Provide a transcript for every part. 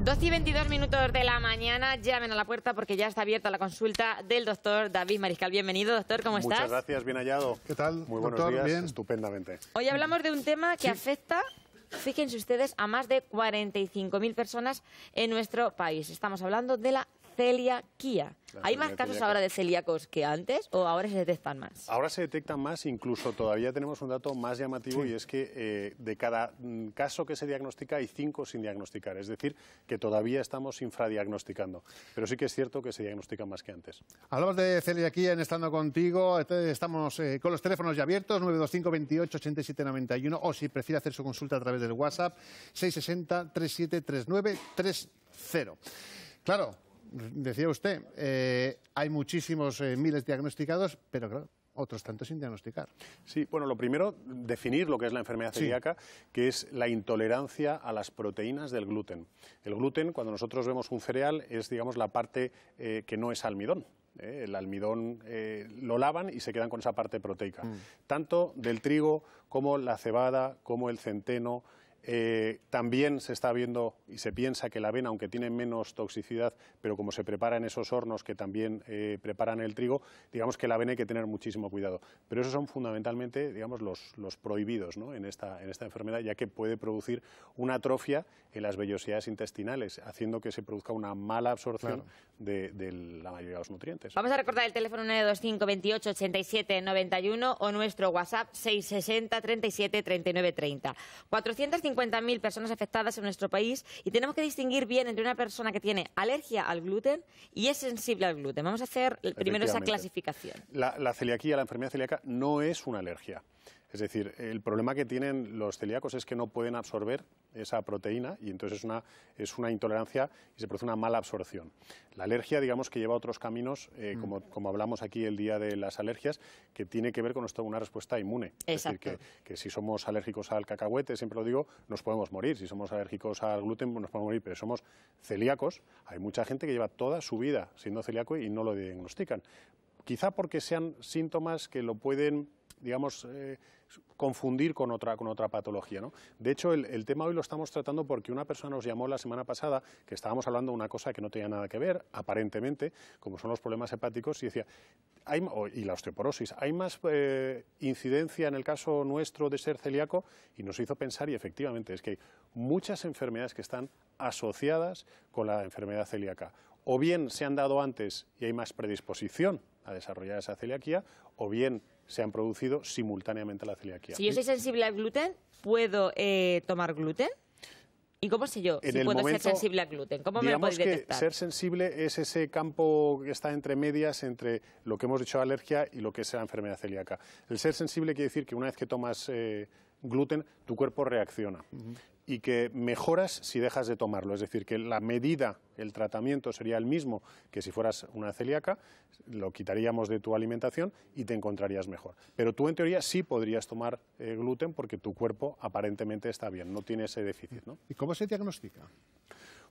12:22 de la mañana, llamen a la puerta porque ya está abierta la consulta del doctor David Mariscal. Bienvenido, doctor, ¿cómo estás? Muchas gracias, bien hallado. ¿Qué tal? Muy buenos doctor, días, bien. Estupendamente. Hoy hablamos de un tema que afecta, fíjense ustedes, a más de 45.000 personas en nuestro país. Estamos hablando de la celiaquía. ¿Hay más casos ahora de celíacos que antes o ahora se detectan más? Ahora se detectan más, incluso todavía tenemos un dato más llamativo y es que de cada caso que se diagnostica hay 5 sin diagnosticar, es decir, que todavía estamos infradiagnosticando. Pero sí que es cierto que se diagnostican más que antes. Hablamos de celiaquía en Estando Contigo. Estamos con los teléfonos ya abiertos, 925 28 87 91, o si prefiere hacer su consulta a través del WhatsApp, 660 37 39 30. Claro, decía usted, hay muchísimos miles diagnosticados, pero claro, otros tantos sin diagnosticar. Sí, bueno, lo primero, definir lo que es la enfermedad celíaca, que es la intolerancia a las proteínas del gluten. El gluten, cuando nosotros vemos un cereal, es, digamos, la parte que no es almidón. El almidón lo lavan y se quedan con esa parte proteica. Tanto del trigo como la cebada, como el centeno. También se está viendo y se piensa que la avena, aunque tiene menos toxicidad, pero como se prepara en esos hornos que también preparan el trigo, digamos que la avena hay que tener muchísimo cuidado. Pero esos son fundamentalmente, digamos, los prohibidos, ¿no?, en esta enfermedad, ya que puede producir una atrofia en las vellosidades intestinales, haciendo que se produzca una mala absorción de la mayoría de los nutrientes. Vamos a recordar el teléfono 925 28 87 91 o nuestro WhatsApp 660 37 39 30. 450.000 personas afectadas en nuestro país y tenemos que distinguir bien entre una persona que tiene alergia al gluten y es sensible al gluten. Vamos a hacer primero esa clasificación. La celiaquía, la enfermedad celíaca, no es una alergia. Es decir, el problema que tienen los celíacos es que no pueden absorber esa proteína y entonces es una intolerancia y se produce una mala absorción. La alergia, digamos, que lleva otros caminos, como hablamos aquí el día de las alergias, que tiene que ver con una respuesta inmune. Exacto. Es decir, que si somos alérgicos al cacahuete, siempre lo digo, nos podemos morir. Si somos alérgicos al gluten, nos podemos morir. Pero somos celíacos, hay mucha gente que lleva toda su vida siendo celíaco y no lo diagnostican. Quizá porque sean síntomas que lo pueden, digamos, confundir con otra patología, ¿no? De hecho, el tema hoy lo estamos tratando porque una persona nos llamó la semana pasada que estábamos hablando de una cosa que no tenía nada que ver, aparentemente, como son los problemas hepáticos, y decía, y la osteoporosis, ¿hay más incidencia en el caso nuestro de ser celíaco? Y nos hizo pensar, y efectivamente, es que hay muchas enfermedades que están asociadas con la enfermedad celíaca. O bien se han dado antes y hay más predisposición a desarrollar esa celiaquía, o bien se han producido simultáneamente la celiaquía. Si yo soy sensible al gluten, ¿puedo tomar gluten? ¿Y cómo sé yo si puedo ser sensible al gluten? ¿Cómo me lo podéis detectar? Digamos que ser sensible es ese campo que está entre medias, entre lo que hemos dicho alergia y lo que es la enfermedad celíaca. El ser sensible quiere decir que una vez que tomas gluten, tu cuerpo reacciona. Y que mejoras si dejas de tomarlo, es decir, que la medida, el tratamiento sería el mismo que si fueras una celíaca, lo quitaríamos de tu alimentación y te encontrarías mejor. Pero tú en teoría sí podrías tomar gluten porque tu cuerpo aparentemente está bien, no tiene ese déficit, ¿no? ¿Y cómo se diagnostica?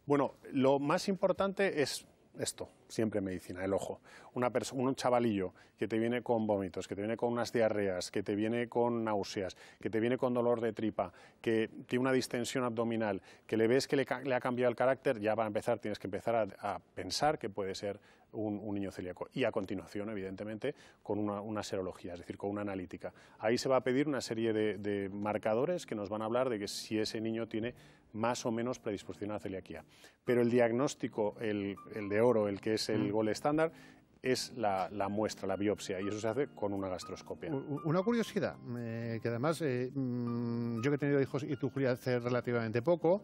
Bueno, lo más importante es esto, siempre en medicina, el ojo. Un chavalillo que te viene con vómitos, que te viene con unas diarreas, que te viene con náuseas, que te viene con dolor de tripa, que tiene una distensión abdominal, que le ves que le ha cambiado el carácter, ya va a empezar, tienes que empezar a pensar que puede ser un niño celíaco. Y a continuación, evidentemente, con una serología, es decir, con una analítica. Ahí se va a pedir una serie de marcadores que nos van a hablar de que si ese niño tiene más o menos predisposición a la celiaquía. Pero el diagnóstico, el de oro, el que es el gold estándar, es la muestra, la biopsia, y eso se hace con una gastroscopia. Una curiosidad, que además yo que he tenido hijos y tú, Julia, hace relativamente poco,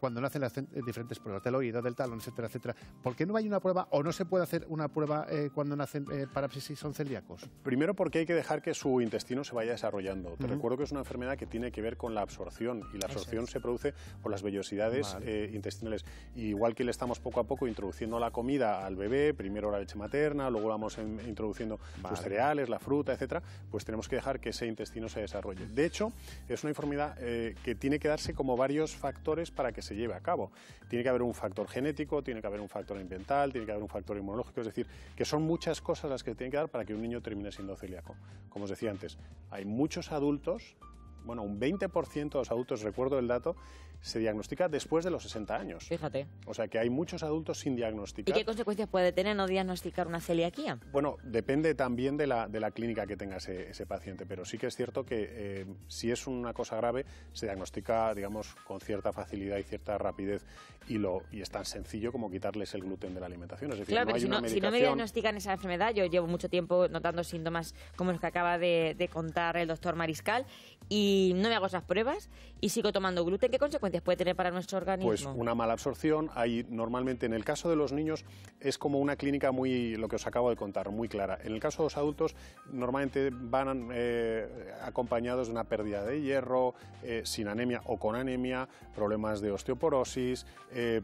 cuando nacen las diferentes pruebas del oído, del talón, etcétera, etcétera, ¿por qué no hay una prueba o no se puede hacer una prueba cuando nacen para ver si son celíacos? Primero porque hay que dejar que su intestino se vaya desarrollando. Te recuerdo que es una enfermedad que tiene que ver con la absorción, y la absorción se produce por las vellosidades intestinales. Y igual que le estamos poco a poco introduciendo la comida al bebé, primero la leche materna, luego vamos introduciendo sus cereales, la fruta, etcétera, pues tenemos que dejar que ese intestino se desarrolle. De hecho, es una enfermedad que tiene que darse como varios factores para que se lleve a cabo. Tiene que haber un factor genético, tiene que haber un factor ambiental, tiene que haber un factor inmunológico, es decir, que son muchas cosas las que tienen que dar para que un niño termine siendo celíaco. Como os decía antes, hay muchos adultos bueno, un 20% de los adultos, recuerdo el dato, se diagnostica después de los 60 años. Fíjate. O sea que hay muchos adultos sin diagnosticar. ¿Y qué consecuencias puede tener no diagnosticar una celiaquía? Bueno, depende también de la clínica que tenga ese paciente, pero sí que es cierto que si es una cosa grave, se diagnostica, digamos, con cierta facilidad y cierta rapidez, y es tan sencillo como quitarles el gluten de la alimentación. Es decir, claro, no pero hay una si no me medicación. diagnostican esa enfermedad, yo llevo mucho tiempo notando síntomas como los que acaba de contar el doctor Mariscal, y no me hago esas pruebas y sigo tomando gluten. ¿Qué consecuencias puede tener para nuestro organismo? Pues una mala absorción. Hay normalmente, en el caso de los niños, es como una clínica muy, lo que os acabo de contar, muy clara. En el caso de los adultos, normalmente van acompañados de una pérdida de hierro, sin anemia o con anemia, problemas de osteoporosis,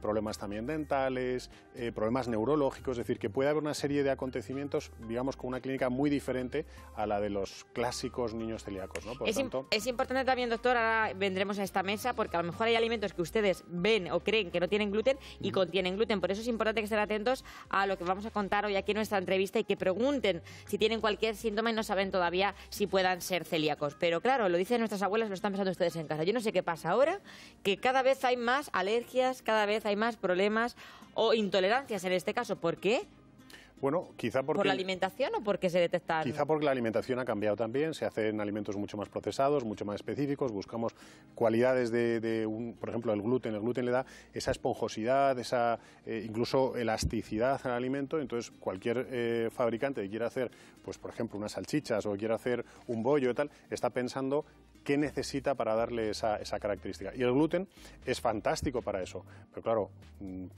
problemas también dentales, problemas neurológicos. Es decir, que puede haber una serie de acontecimientos, digamos, con una clínica muy diferente a la de los clásicos niños celíacos, ¿no? Por lo tanto, es importante también, doctor, ahora vendremos a esta mesa, porque a lo mejor hay alimentos que ustedes ven o creen que no tienen gluten y contienen gluten. Por eso es importante que estén atentos a lo que vamos a contar hoy aquí en nuestra entrevista y que pregunten si tienen cualquier síntoma y no saben todavía si puedan ser celíacos. Pero claro, lo dicen nuestras abuelas, lo están pensando ustedes en casa. Yo no sé qué pasa ahora, que cada vez hay más alergias, cada vez hay más problemas o intolerancias en este caso. ¿Por qué? bueno, quizá porque... ¿Por la alimentación o porque se detectan? Quizá porque la alimentación ha cambiado también, se hacen alimentos mucho más procesados, mucho más específicos, buscamos cualidades por ejemplo, el gluten. El gluten le da esa esponjosidad, esa incluso elasticidad al alimento, entonces cualquier fabricante que quiera hacer, pues por ejemplo, unas salchichas o quiera hacer un bollo y tal, está pensando qué necesita para darle esa característica. Y el gluten es fantástico para eso, pero claro,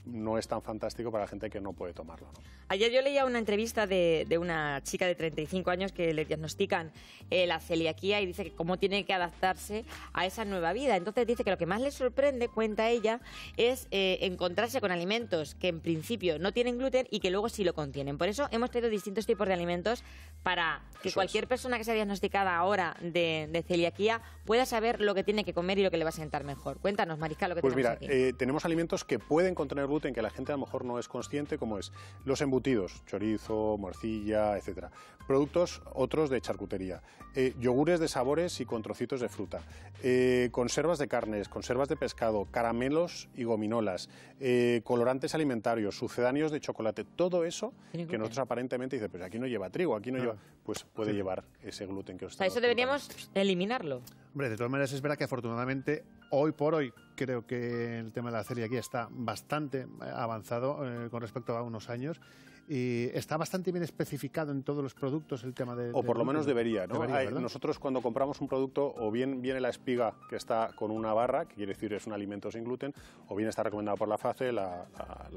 no es tan fantástico para la gente que no puede tomarlo, ¿no? Ayer yo leía una entrevista de una chica de 35 años que le diagnostican la celiaquía y dice que cómo tiene que adaptarse a esa nueva vida. Entonces dice que lo que más le sorprende, cuenta ella, es encontrarse con alimentos que en principio no tienen gluten y que luego sí lo contienen. Por eso hemos traído distintos tipos de alimentos para que cualquier persona que sea diagnosticada ahora de celiaquía pueda saber lo que tiene que comer y lo que le va a sentar mejor. Cuéntanos, Mariscal, lo que tenemos aquí. Pues mira, tenemos alimentos que pueden contener gluten que la gente a lo mejor no es consciente, como es los embutidos, chorizo, morcilla, etcétera. Productos otros de charcutería, yogures de sabores y con trocitos de fruta, conservas de carnes, conservas de pescado, caramelos y gominolas, colorantes alimentarios, sucedáneos de chocolate, todo eso que nosotros aparentemente dicen, pues aquí no lleva trigo, aquí no lleva, pues puede llevar ese gluten que os está. Eso deberíamos eliminarlo. Hombre, de todas maneras es verdad que afortunadamente hoy por hoy creo que el tema de la celiaquía está bastante avanzado con respecto a unos años y está bastante bien especificado en todos los productos el tema de... O por lo menos debería, ¿no? Debería, nosotros cuando compramos un producto o bien viene la espiga que está con una barra, que quiere decir es un alimento sin gluten, o bien está recomendado por la FACE, la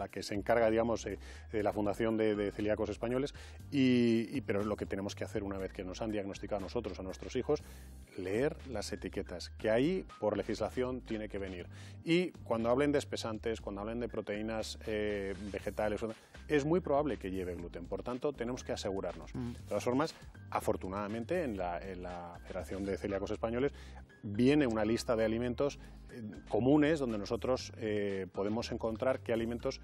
que se encarga, digamos, de la Fundación de Celíacos Españoles, pero lo que tenemos que hacer una vez que nos han diagnosticado a nosotros, a nuestros hijos, leer las etiquetas, que ahí por legislación tiene que venir. Y cuando hablen de espesantes, cuando hablen de proteínas vegetales, es muy probable que lleve gluten, por tanto tenemos que asegurarnos. De todas formas, afortunadamente en la Federación de Celíacos Españoles viene una lista de alimentos comunes donde nosotros podemos encontrar qué alimentos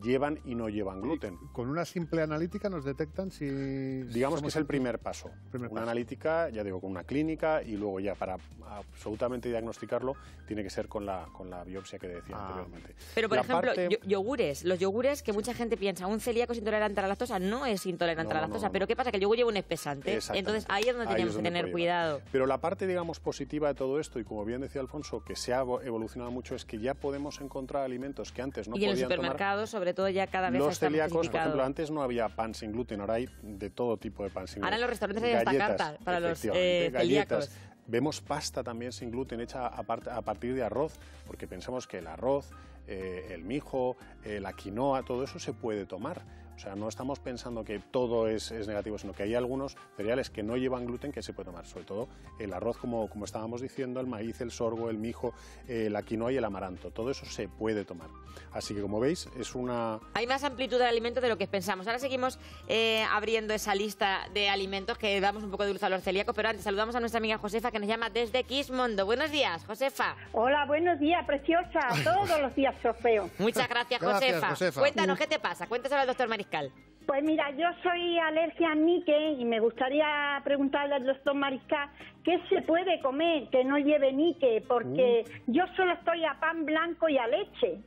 llevan y no llevan gluten. Con una simple analítica nos detectan si... Digamos que es el primer paso. Una analítica, ya digo, con una clínica y luego ya para absolutamente diagnosticarlo tiene que ser con la biopsia que decía anteriormente. Pero por ejemplo, yogures, los yogures que mucha gente piensa, un celíaco es intolerante a la lactosa, no es intolerante a la lactosa, pero ¿qué pasa? Que el yogur lleva un espesante, entonces ahí es donde tenemos que tener cuidado. Pero la parte, digamos, positiva de todo esto, y como bien decía Alfonso, que se ha evolucionado mucho, es que ya podemos encontrar alimentos que antes no podían tomar. Y en los supermercados, sobre todo, ya cada vez los celíacos, por ejemplo, antes no había pan sin gluten, ahora hay de todo tipo de pan sin gluten. Ahora en los restaurantes hay hasta cartas para los celíacos. Vemos pasta también sin gluten hecha a partir de arroz, porque pensamos que el arroz, el mijo, la quinoa, todo eso se puede tomar. O sea, no estamos pensando que todo es negativo, sino que hay algunos cereales que no llevan gluten que se puede tomar, sobre todo el arroz, como estábamos diciendo, el maíz, el sorgo, el mijo, la quinoa y el amaranto. Todo eso se puede tomar. Así que, como veis, es una... Hay más amplitud de alimentos de lo que pensamos. Ahora seguimos abriendo esa lista de alimentos que damos un poco de luz a los celíacos, pero antes saludamos a nuestra amiga Josefa, que nos llama desde Quismondo. Buenos días, Josefa. Hola, buenos días, preciosa. Todos los días trofeo. Muchas gracias, Josefa. Cuéntanos, ¿qué te pasa? Cuéntaselo al doctor Mariscal. Pues mira, yo soy alergia al níquel y me gustaría preguntarle al doctor Mariscal qué se puede comer que no lleve níquel, porque yo solo estoy a pan blanco y a leche.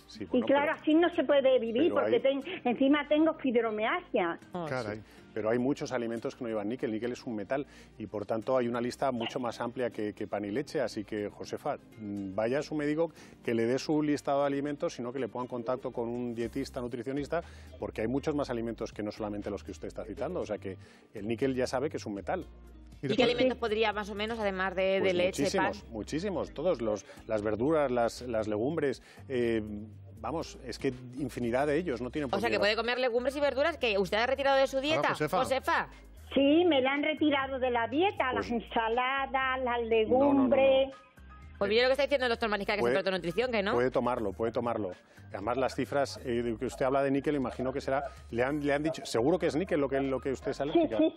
Sí, Y bueno, claro, así no se puede vivir, pero porque hay- encima tengo fibromialgia. Caray. Pero hay muchos alimentos que no llevan níquel. Níquel es un metal y, por tanto, hay una lista mucho más amplia que pan y leche. Así que, Josefa, vaya a su médico que le dé su listado de alimentos, sino que le ponga en contacto con un dietista, nutricionista, porque hay muchos más alimentos que no solamente los que usted está citando. O sea que el níquel ya sabe que es un metal. ¿Y qué alimentos podría, más o menos, además de Pues leche, pan? muchísimos, todos, las verduras, las legumbres, vamos, es que infinidad de ellos, no tienen por O sea, qué que puede comer legumbres y verduras que usted ha retirado de su dieta, Josefa. Sí, me la han retirado de la dieta, Pues- las ensaladas, las legumbres. Pues mire lo que está diciendo el doctor Mariscal, que es experto en nutrición, que no. Puede tomarlo. Además, las cifras de que usted habla de níquel, imagino que será, le han dicho, seguro que es níquel lo que usted es Sí, alérgica. níquel,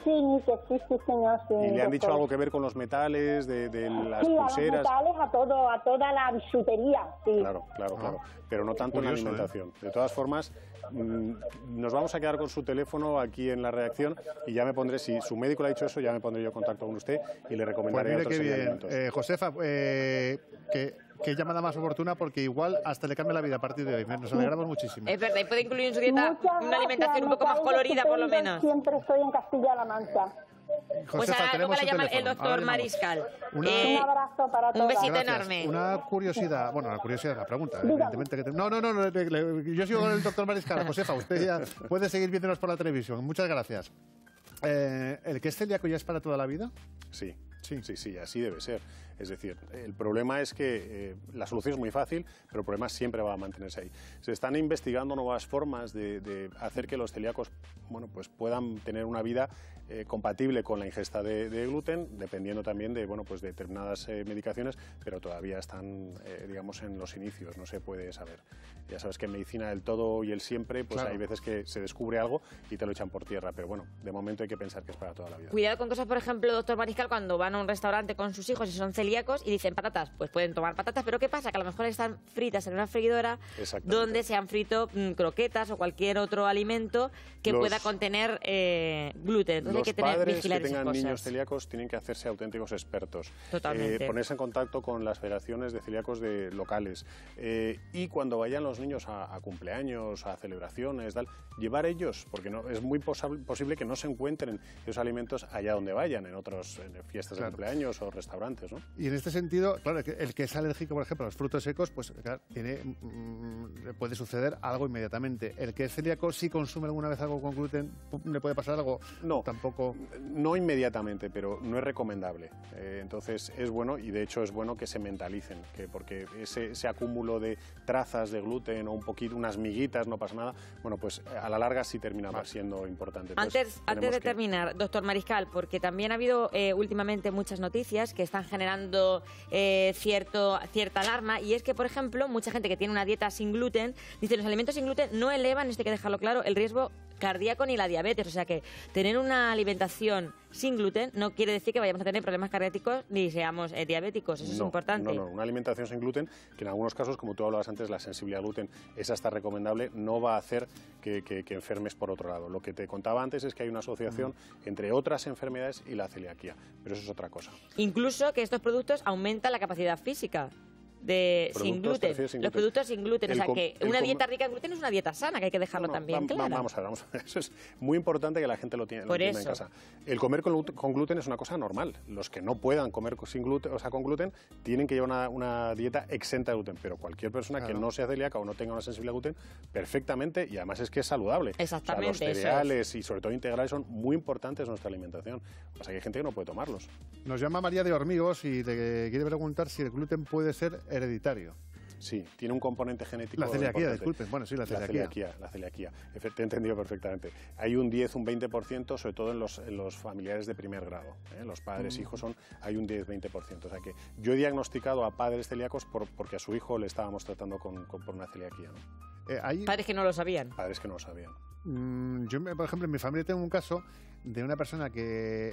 sí, señor. Sí, Y le han dicho doctor. algo que ver con los metales, de las Sí, a los pulseras. metales, a toda la bisutería, sí. Claro, pero no tanto en la Curioso, alimentación. De todas formas, nos vamos a quedar con su teléfono aquí en la redacción y ya me pondré, si su médico le ha dicho eso, ya me pondré yo en contacto con usted y le Pues recomendaré mire otros qué bien. alimentos. Josefa, qué llamada más oportuna, porque igual hasta le cambia la vida a partir de hoy. Nos alegramos muchísimo. Es verdad, y puede incluir en su dieta Muchas una alimentación un poco más gracias, colorida, por lo estupendo, menos. Siempre estoy en Castilla-La Mancha. Pues Josefa, ahora luego tenemos la su llama el teléfono. Ahora doctor le llamamos. Mariscal. Una- Un abrazo para un todas. besito Gracias. enorme. Una curiosidad, bueno, la curiosidad, la pregunta, Dígame. evidentemente. No, yo sigo con el doctor Mariscal. Josefa, usted ya puede seguir viéndonos por la televisión. Muchas gracias. ¿El que es celíaco ya es para toda la vida? Sí, así debe ser. Es decir, el problema es que la solución es muy fácil, pero el problema siempre va a mantenerse ahí. Se están investigando nuevas formas de hacer que los celíacos, bueno, pues puedan tener una vida compatible con la ingesta de gluten, dependiendo también de, bueno, pues de determinadas medicaciones, pero todavía están, digamos, en los inicios, no se puede saber. Ya sabes que en medicina del todo y el siempre, pues Claro. hay veces que se descubre algo y te lo echan por tierra, pero bueno, de momento hay que pensar que es para toda la vida. Cuidado con cosas, por ejemplo, doctor Mariscal, cuando van a un restaurante con sus hijos y son celíacos y dicen patatas, pues pueden tomar patatas, pero ¿qué pasa? Que a lo mejor están fritas en una freidora Exactamente. donde se han frito croquetas o cualquier otro alimento que Los- pueda contener gluten. Entonces hay Los que tener, padres que vigilar esas tengan cosas. niños celíacos tienen que hacerse auténticos expertos. Totalmente. Ponerse en contacto con las federaciones de celíacos locales. Y cuando vayan los niños a cumpleaños, a celebraciones, tal, llevar ellos, porque no, es muy posible que no se encuentren esos alimentos allá donde vayan, en fiestas de Claro. cumpleaños o restaurantes, ¿no? Y en este sentido, claro, el que es alérgico, por ejemplo, a los frutos secos, pues claro, le puede suceder algo inmediatamente. El que es celíaco, si consume alguna vez algo con gluten, ¿le puede pasar algo? No. Tampoco. No inmediatamente, pero no es recomendable. Entonces es bueno, y de hecho es bueno que se mentalicen, porque ese acúmulo de trazas de gluten o un poquito, unas miguitas, no pasa nada, bueno, pues a la larga sí termina siendo importante. Entonces, Antes de terminar, doctor Mariscal, porque también ha habido últimamente muchas noticias que están generando cierta alarma, y es que, por ejemplo, mucha gente que tiene una dieta sin gluten dice los alimentos sin gluten no elevan, esto hay que dejarlo claro, el riesgo cardíaco ni la diabetes. O sea que tener una alimentación sin gluten no quiere decir que vayamos a tener problemas cardíacos ni seamos diabéticos. Eso es importante. No. Una alimentación sin gluten, que en algunos casos, como tú hablabas antes, la sensibilidad al gluten es hasta recomendable, no va a hacer que enfermes por otro lado. Lo que te contaba antes es que hay una asociación entre otras enfermedades y la celiaquía, pero eso es otra cosa. Incluso que estos productos aumentan la capacidad física sin gluten. Los productos sin gluten. O sea que una dieta rica en gluten es una dieta sana, que hay que dejarlo también claro. Vamos a ver. Eso es muy importante que la gente lo entienda en casa. El comer con gluten es una cosa normal. Los que no puedan comer sin gluten, o sea, con gluten, tienen que llevar una dieta exenta de gluten. Pero cualquier persona que no sea celíaca o no tenga una sensibilidad al gluten, perfectamente, y además es que es saludable. Exactamente. O sea, los cereales y sobre todo integrales son muy importantes en nuestra alimentación. O sea, que hay gente que no puede tomarlos. Nos llama María de Hormigos y te quiere preguntar si el gluten puede ser hereditario. Sí, tiene un componente genético. La celiaquía, importante. disculpen. Bueno, sí, la celiaquía. La celiaquía. Te he entendido perfectamente. Hay un 10, un 20%, sobre todo en los familiares de primer grado. Los padres, hijos, hay un 10-20%. O sea que yo he diagnosticado a padres celíacos porque a su hijo le estábamos tratando por una celiaquía, ¿no? Padres que no lo sabían. Padres que no lo sabían. Yo, por ejemplo, en mi familia tengo un caso de una persona que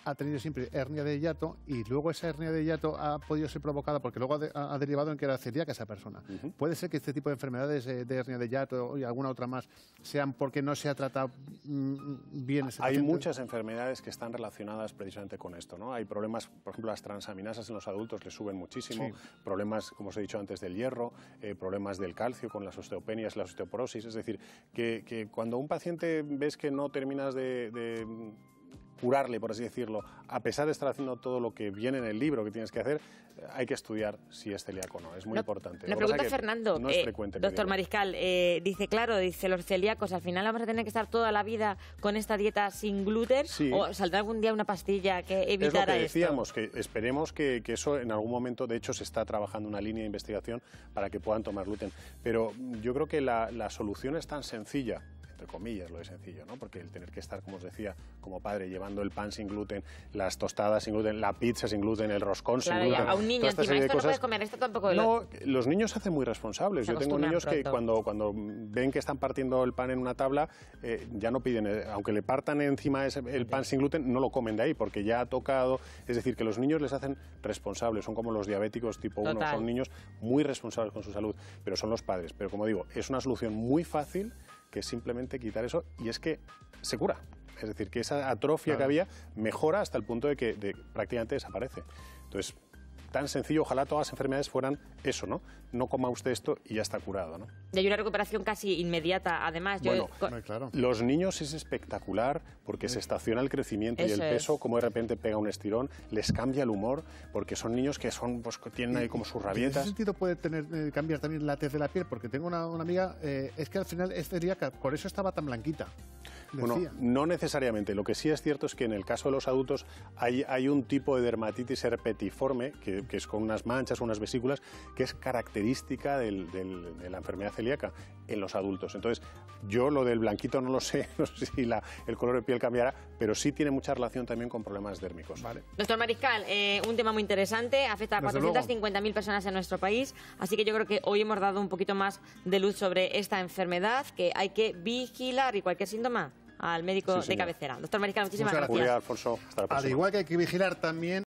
ha tenido siempre hernia de hiato y luego esa hernia de hiato ha podido ser provocada porque luego ha derivado en que era celíaca esa persona. ¿Puede ser que este tipo de enfermedades de hernia de hiato y alguna otra más sean porque no se ha tratado bien ese Hay paciente? muchas enfermedades que están relacionadas precisamente con esto, ¿no? Hay problemas, por ejemplo, las transaminasas en los adultos les suben muchísimo, problemas, como os he dicho antes, del hierro, problemas del calcio con las osteopenias, la osteoporosis. Es decir, que cuando un paciente ves que no terminas de curarle, por así decirlo, a pesar de estar haciendo todo lo que viene en el libro que tienes que hacer, hay que estudiar si es celíaco o no, es muy importante. Nos pregunta Fernando, no es frecuente doctor Mariscal, dice los celíacos, al final vamos a tener que estar toda la vida con esta dieta sin gluten, o saldrá algún día una pastilla que evitará es lo que decíamos, esto. que esperemos que eso en algún momento, de hecho se está trabajando una línea de investigación para que puedan tomar gluten, pero yo creo que la solución es tan sencilla, entre comillas lo de sencillo, ¿no? Porque el tener que estar, como os decía, como padre, llevando el pan sin gluten, las tostadas sin gluten, la pizza sin gluten, el roscón sin gluten. A un niño encima, esto no puedes comer, esto tampoco. No, los niños se hacen muy responsables. Yo tengo niños que cuando ven que están partiendo el pan en una tabla, ya no piden, aunque le partan encima el pan sin gluten, no lo comen de ahí, porque ya ha tocado. Es decir, que los niños les hacen responsables, son como los diabéticos tipo 1, son niños muy responsables con su salud, pero son los padres. Pero como digo, es una solución muy fácil, que es simplemente quitar eso, y es que se cura. Es decir, que esa atrofia que había mejora hasta el punto de que prácticamente desaparece. Entonces, tan sencillo, ojalá todas las enfermedades fueran eso, ¿no? No coma usted esto y ya está curado, ¿no? Y hay una recuperación casi inmediata, además. Bueno, los niños es espectacular porque se estaciona el crecimiento y el peso, como de repente pega un estirón, les cambia el humor, porque son niños que son, pues, tienen ahí como sus rabietas. ¿En ese sentido puede cambiar también la tez de la piel? Porque tengo una amiga, es que al final es celíaca, por eso estaba tan blanquita. Bueno, no necesariamente. Lo que sí es cierto es que en el caso de los adultos hay un tipo de dermatitis herpetiforme, que es con unas manchas, unas vesículas, que es característica de la enfermedad celíaca en los adultos. Entonces, yo lo del blanquito no sé si el color de piel cambiará, pero sí tiene mucha relación también con problemas dérmicos. Vale. Doctor Mariscal, un tema muy interesante, afecta a 450.000 personas en nuestro país, así que yo creo que hoy hemos dado un poquito más de luz sobre esta enfermedad, que hay que vigilar, y cualquier síntoma al médico de cabecera. Doctor Mariscal, muchísimas gracias. Julia, Alfonso, hasta la próxima. Al igual que hay que vigilar también